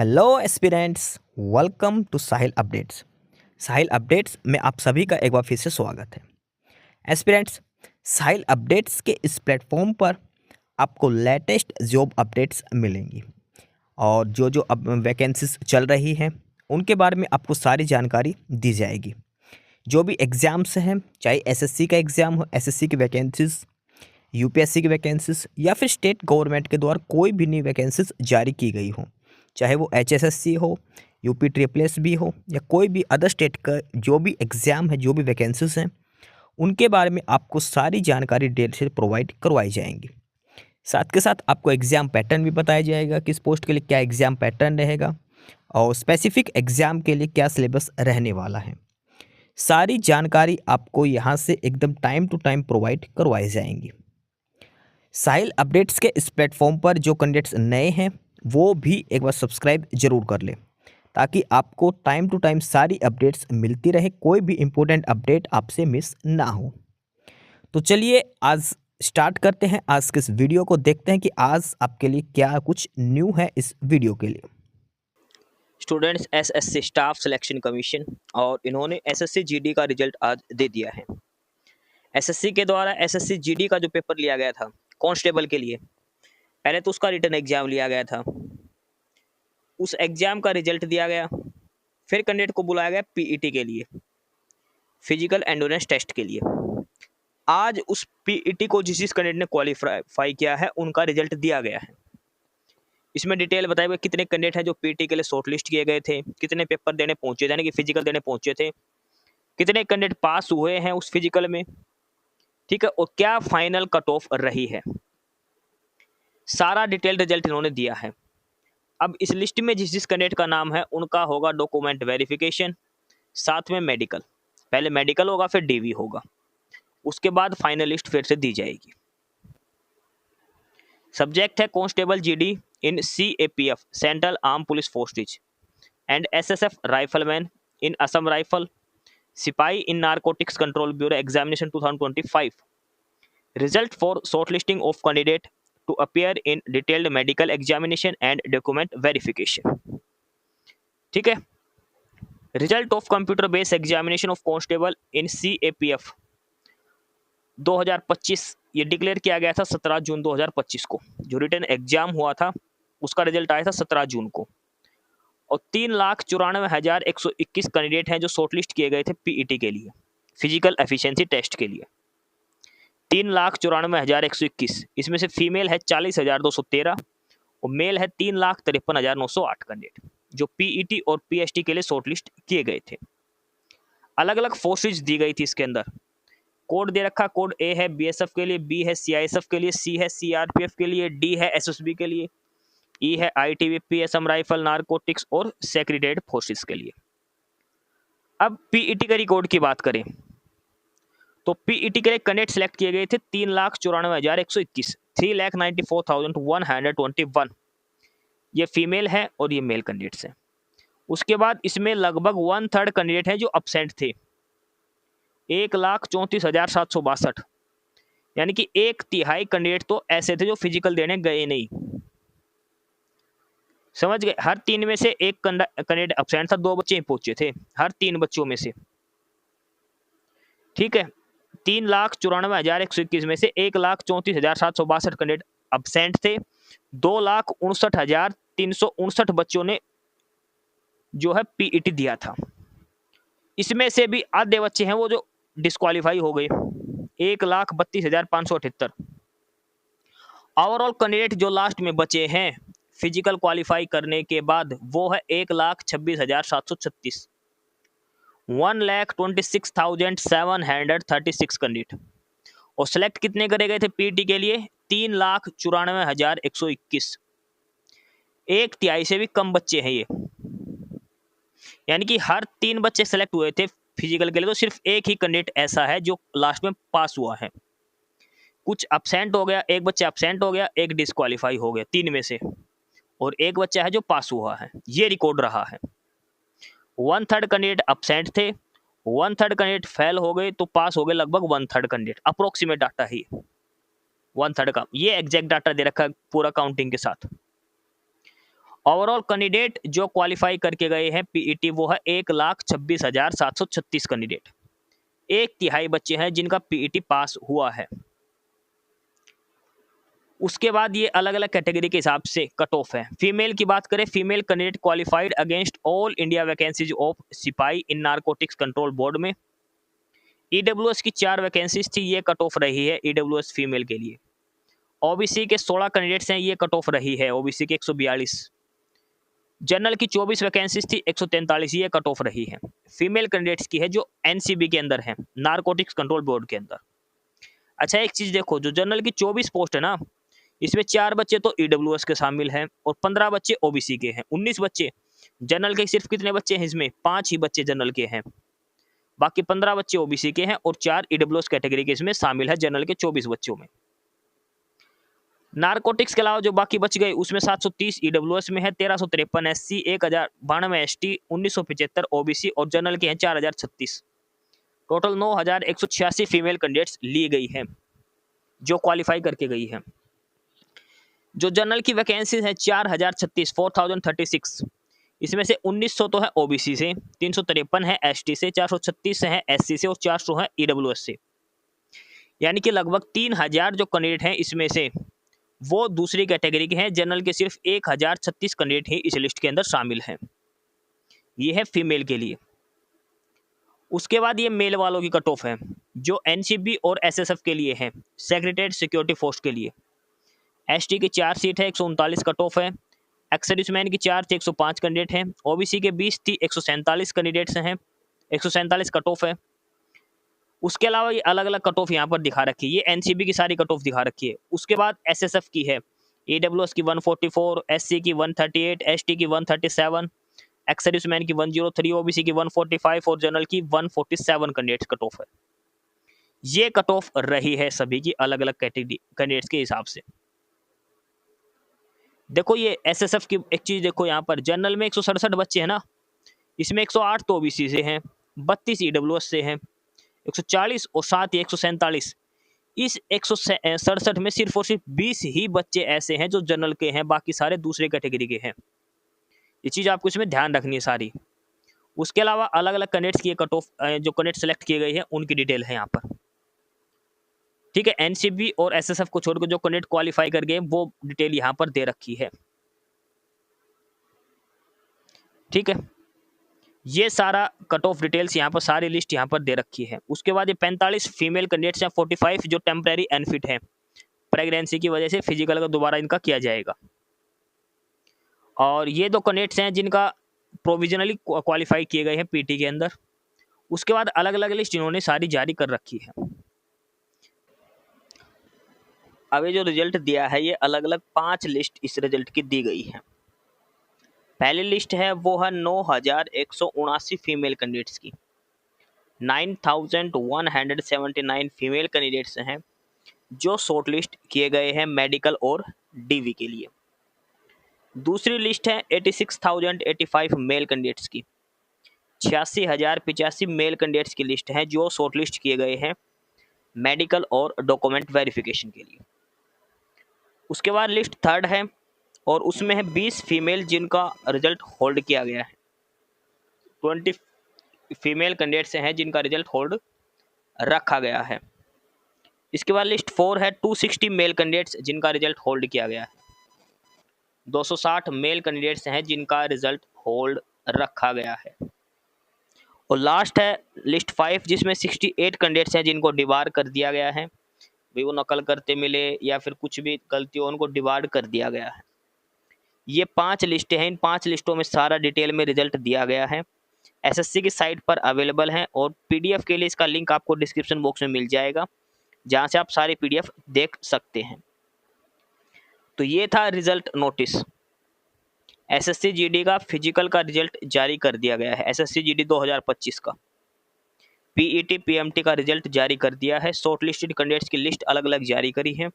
Hello aspirants, welcome to Sahil updates. Sahil updates में आप सभी का एक बार फिर से स्वागत है। एस्पिरेंट्स, साहिल अपडेट्स के इस प्लेटफॉर्म पर आपको लेटेस्ट जॉब अपडेट्स मिलेंगी और जो जो अब वैकेंसीज चल रही हैं उनके बारे में आपको सारी जानकारी दी जाएगी। जो भी एग्ज़ाम्स हैं, चाहे एसएससी का एग्ज़ाम हो, एसएससी की वैकेंसीज, यूपीएससी की वैकेंसीज या फिर स्टेट गवर्नमेंट के द्वारा कोई भी नई वैकेंसीज जारी की गई हो, चाहे वो एचएसएससी हो, यूपी ट्रिपल एस भी हो या कोई भी अदर स्टेट का जो भी एग्ज़ाम है, जो भी वैकेंसीज हैं, उनके बारे में आपको सारी जानकारी डिटेल से प्रोवाइड करवाई जाएंगी। साथ के साथ आपको एग्ज़ाम पैटर्न भी बताया जाएगा, किस पोस्ट के लिए क्या एग्ज़ाम पैटर्न रहेगा और स्पेसिफिक एग्ज़ाम के लिए क्या सिलेबस रहने वाला है। सारी जानकारी आपको यहाँ से एकदम टाइम टू टाइम प्रोवाइड करवाई जाएंगी। साहिल अपडेट्स के इस प्लेटफॉर्म पर जो कैंडिडेट्स नए हैं वो भी एक बार सब्सक्राइब जरूर कर लें, ताकि आपको टाइम टू टाइम सारी अपडेट्स मिलती रहे, कोई भी इम्पोर्टेंट अपडेट आपसे मिस ना हो। तो चलिए आज स्टार्ट करते हैं, आज के इस वीडियो को देखते हैं कि आज आपके लिए क्या कुछ न्यू है इस वीडियो के लिए। Students SSC staff selection commission और इन्होंने एसएससी जीडी का रिजल्ट आज दे दिया है। एसएससी के द्वारा एसएससी जीडी का जो पेपर लिया गया था कांस्टेबल के लिए, पहले तो उसका रिटन एग्जाम लिया गया था, उस एग्जाम का रिजल्ट दिया गया, फिर कैंडिडेट को बुलाया गया पीईटी के लिए, फिजिकल एंडोरेंस टेस्ट के लिए। आज उस पीईटी को जिस कैंडिडेट ने क्वालिफाई किया है उनका रिजल्ट दिया गया है। इसमें डिटेल बताए हुए कितने कैंडिडेट हैं जो पीटी के लिए शॉर्टलिस्ट किए गए थे, कितने पेपर देने पहुंचे, यानी कि फिजिकल देने पहुंचे थे, कितने कैंडिडेट पास हुए हैं उस फिजिकल में, ठीक है, और क्या फाइनल कट ऑफ रही है। सारा डिटेल्ड रिजल्ट इन्होंने दिया है। अब इस लिस्ट में जिस जिस कैंडिडेट का नाम है उनका होगा डॉक्यूमेंट वेरिफिकेशन, साथ में मेडिकल, पहले मेडिकल होगा फिर डीवी होगा, उसके बाद फाइनल लिस्ट फिर से दी जाएगी। सब्जेक्ट है constable GD in CAPF central arm police forces and SSF rifleman in Assam rifle, सिपाही in narcotics control bureau examination 2025। Result for shortlisting of candidate to appear in detailed medical examination and document verification. ठीक है, result of computer based examination of constable in CAPF 2025 ये declare किया गया था 17 जून 2025 को। जो written exam हुआ था उसका रिजल्ट आया था 17 जून को, और 3,94,121 कैंडिडेट हैं जो शॉर्टलिस्ट किए गए थे पीईटी के लिए, फिजिकल एफिशिएंसी टेस्ट के लिए। 3,94,121, इसमें से फीमेल है 40,213 और मेल है 3,53,908 कैंडिडेट जो पीईटी और पीएसटी के लिए शॉर्टलिस्ट किए गए थे। अलग अलग फोर्सेज दी गई थी इसके अंदर। कोड दे रखा, कोड ए है बीएसएफ के लिए, बी है सीआईएसएफ के लिए, सी है सीआरपीएफ के लिए, डी है एसएसबी के लिए, ई है आईटीबीपी, असम राइफल, नारकोटिक्स और सेक्रेटेड फोर्सेस के लिए। अब पीईटी के रिकॉर्ड की बात करें तो पीईटी के लिए कैंडिडेट सेलेक्ट किए गए थे 3,94,121, 3,94,121। ये फीमेल है और ये मेल कैंडिडेट्स हैं। उसके बाद इसमें लगभग 1/3 कैंडिडेट हैं जो अपसेंट थे, 1,34,762, यानी कि 1/3 कैंडिडेट तो ऐसे थे जो फिजिकल देने गए नहीं। समझ गए, हर 3 में से एक कैंडिडेट अपसेंट था, 2 बच्चे ही पहुंचे थे हर 3 बच्चों में से। ठीक है, 3,94,121 में से 1,34,762 कैंडिडेट अपसेंट थे, 2,59,359 बच्चों ने जो है पीईटी दिया था। इसमें से भी आधे बच्चे हैं वो जो डिस्क्वालीफाई हो गए, 1,32,578। ओवरऑल कैंडिडेट जो लास्ट में बचे हैं फिजिकल क्वालिफाई करने के बाद वो है 1,26,736, 1,26,736 कैंडिडेट। और सेलेक्ट कितने करे गए थे पीटी के लिए? 3,94,121, 1/3 से भी कम बच्चे हैं ये, यानी कि हर 3 बच्चे सेलेक्ट हुए थे फिजिकल के लिए तो सिर्फ एक ही कैंडिडेट ऐसा है जो लास्ट में पास हुआ है। कुछ अपसेंट हो गया, एक बच्चा अपसेंट हो गया, एक डिस्क्वालीफाई हो गया 3 में से, और एक बच्चा है जो पास हुआ है। ये रिकॉर्ड रहा है। 1/3 कैंडिडेट अपसेंट थे, 1/3 कैंडिडेट फेल हो गए, तो पास हो गए लगभग 1/3 कैंडिडेट। अप्रोक्सीमेट डाटा ही 1/3 का, ये एग्जैक्ट डाटा दे रखा है पूरा काउंटिंग के साथ। ओवरऑल कैंडिडेट जो क्वालिफाई करके गए हैं पीईटी वो है 1,26,736 कैंडिडेट। 1/3 बच्चे हैं जिनका पीईटी पास हुआ है। उसके बाद ये अलग अलग कैटेगरी के हिसाब से कट ऑफ है। फीमेल की बात करें, female candidate qualified against all India vacancies of सिपाही इन नारकोटिक्स कंट्रोल बोर्ड में। ईडब्ल्यूएस की 4 वैकेंसीज थी, ये कट ऑफ रही है ईडब्ल्यूएस फीमेल के लिए। ओबीसी के 16 कैंडिडेट्स हैं, ये कट ऑफ रही है ओबीसी के 142। जनरल की 24 वैकेंसीज थी, 143, ये कट ऑफ रही है। फीमेल कैंडिडेट्स की है जो एनसीबी के अंदर है, नारकोटिक्स कंट्रोल बोर्ड के अंदर। अच्छा एक चीज देखो, जो जनरल की 24 पोस्ट है ना, इसमें 4 बच्चे तो ईडब्ल्यूएस के शामिल हैं और 15 बच्चे ओबीसी के हैं। 19 बच्चे जनरल के। सिर्फ कितने बच्चे हैं इसमें? 5 ही बच्चे जनरल के हैं, बाकी 15 बच्चे ओबीसी के हैं और 4 ईडब्ल्यूएस कैटेगरी के इसमें शामिल है जनरल के 24 बच्चों में। नारकोटिक्स के अलावा जो बाकी बच गए उसमें 730 ईडब्ल्यूएस में है, 1353 एससी, 1092 एसटी, 1975 ओबीसी और जनरल के हैं 4036। टोटल 9186 फीमेल कैंडिडेट्स ली गई है जो क्वालिफाई करके गई है। जो जनरल की वैकेंसीज है 4036, 4036, इसमें से 1900 तो है ओबीसी से, 353 है एसटी से, 436 है एससी से और 400 है ईडब्ल्यूएस से। यानी कि लगभग 3000 जो कैंडिडेट हैं इसमें से वो दूसरी कैटेगरी के हैं। जनरल के सिर्फ 1036 कैंडिडेट ही इस लिस्ट के अंदर शामिल हैं। ये है फीमेल के लिए। उसके बाद ये मेल वालों की कट ऑफ है जो एनसीबी और एसएसएफ के लिए है, सेक्रेटरीट सिक्योरिटी फोर्स के लिए। एसटी की 4 सीट है, 139 कट ऑफ है। एक्स-सर्विसमैन की 4 थी, 105 कैंडिडेट हैं। ओबीसी के 20 थी, 147 कैंडिडेट्स हैं, 147 कट ऑफ है। उसके अलावा ये अलग अलग कट ऑफ यहाँ पर दिखा रखी है, ये एनसीबी की सारी कट ऑफ दिखा रखी है। उसके बाद एसएसएफ की है, ईडब्ल्यूएस की 144, एससी की 138, एसटी की 137, एक्स सर्विसमैन की 103, ओबीसी की 145 और जनरल की 147 कैंडिडेट्स कट ऑफ है। ये कट ऑफ रही है सभी की अलग अलग कैटेगरी कैंडिडेट्स के हिसाब से। देखो ये एसएसएफ की एक चीज देखो, यहाँ पर जनरल में 167 बच्चे हैं ना, इसमें 108 तो ओबीसी से हैं, 32 ईडब्ल्यूएस से हैं, 140 और साथ ही 147। इस 167 में सिर्फ और सिर्फ 20 ही बच्चे ऐसे हैं जो जनरल के हैं, बाकी सारे दूसरे कैटेगरी के हैं। ये चीज़ आपको इसमें ध्यान रखनी है सारी। उसके अलावा अलग अलग कैंडिडेट्स की कट ऑफ जो कैंडिडेट सेलेक्ट किए गए हैं उनकी डिटेल है यहाँ पर। ठीक है, एनसीबी और एसएसएफ को छोड़कर जो कैंडिडेट क्वालिफाई कर गए वो डिटेल यहाँ पर दे रखी है। ठीक है, ये सारा कट ऑफ डिटेल्स यहाँ पर सारी लिस्ट यहाँ पर दे रखी है। उसके बाद ये 45 फीमेल कैंडिडेट्स हैं, 45 जो टेम्परेरी अनफिट हैं, प्रेगनेंसी की वजह से फिजिकल का दोबारा इनका किया जाएगा। और ये 2 कैंडिडेट्स हैं जिनका प्रोविजनली क्वालिफाई किए गए हैं पीटी के अंदर। उसके बाद अलग अलग लिस्ट इन्होंने सारी जारी कर रखी है। अब ये जो रिजल्ट दिया है ये अलग अलग 5 लिस्ट इस रिजल्ट की दी गई है। पहली लिस्ट है वो है 9179 फीमेल कैंडिडेट्स की। 9179 फीमेल कैंडिडेट्स हैं जो शॉर्ट लिस्ट किए गए हैं मेडिकल और डीवी के लिए। दूसरी लिस्ट है 86,085 मेल कैंडिडेट्स की। 86,085 मेल कैंडिडेट्स की लिस्ट है जो शॉर्ट लिस्ट किए गए हैं मेडिकल और डॉक्यूमेंट वेरिफिकेशन के लिए। उसके बाद लिस्ट थर्ड है और उसमें है 20 फीमेल जिनका रिजल्ट होल्ड किया गया है। 20 फीमेल कैंडिडेट्स हैं जिनका रिजल्ट होल्ड रखा गया है। इसके बाद लिस्ट 4 है 260 मेल कैंडिडेट्स जिनका रिजल्ट होल्ड किया गया है। 260 मेल कैंडिडेट्स हैं जिनका रिजल्ट होल्ड रखा गया है। और लास्ट है लिस्ट 5 जिसमें 68 कैंडिडेट्स हैं जिनको डिबार कर दिया गया है, भी वो नकल करते मिले या फिर कुछ भी गलती हो उनको डिबार कर दिया गया है। ये 5 लिस्टें हैं, इन 5 लिस्टों में सारा डिटेल में रिजल्ट दिया गया है, एसएससी की साइट पर अवेलेबल है और पीडीएफ के लिए इसका लिंक आपको डिस्क्रिप्शन बॉक्स में मिल जाएगा जहां से आप सारी पीडीएफ देख सकते हैं। तो ये था रिजल्ट नोटिस। एसएससी जीडी का फिजिकल का रिजल्ट जारी कर दिया गया है, एसएससी जीडी 2025 का। पीईटी पीएमटी का रिजल्ट जारी कर दिया है। शॉर्ट लिस्टेड कैंडिडेट्स की लिस्ट अलग अलग जारी करी है।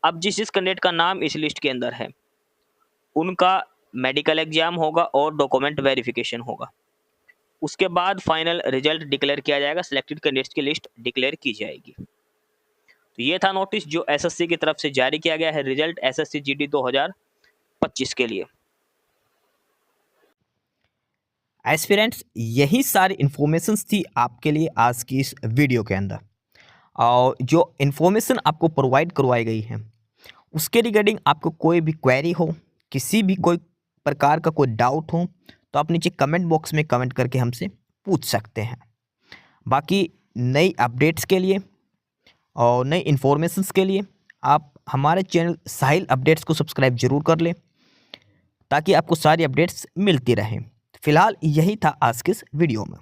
अब जिस कैंडिडेट का नाम इस लिस्ट के अंदर है उनका मेडिकल एग्जाम होगा और डॉक्यूमेंट वेरिफिकेशन होगा। उसके बाद फाइनल रिजल्ट डिक्लेयर किया जाएगा, सिलेक्टेड कैंडिडेट्स की लिस्ट डिक्लेयर की जाएगी। तो ये था नोटिस जो एसएससी की तरफ से जारी किया गया है, रिजल्ट एसएससी जीडी 2025 के लिए। एस्पिरेंट्स, यही सारी इन्फॉर्मेशंस थी आपके लिए आज की इस वीडियो के अंदर। और जो इन्फॉर्मेशन आपको प्रोवाइड करवाई गई है उसके रिगार्डिंग आपको कोई भी क्वेरी हो, किसी भी कोई प्रकार का कोई डाउट हो, तो आप नीचे कमेंट बॉक्स में कमेंट करके हमसे पूछ सकते हैं। बाकी नई अपडेट्स के लिए और नई इन्फॉर्मेशंस के लिए आप हमारे चैनल साहिल अपडेट्स को सब्सक्राइब जरूर कर लें, ताकि आपको सारी अपडेट्स मिलती रहें। फिलहाल यही था आज के इस वीडियो में।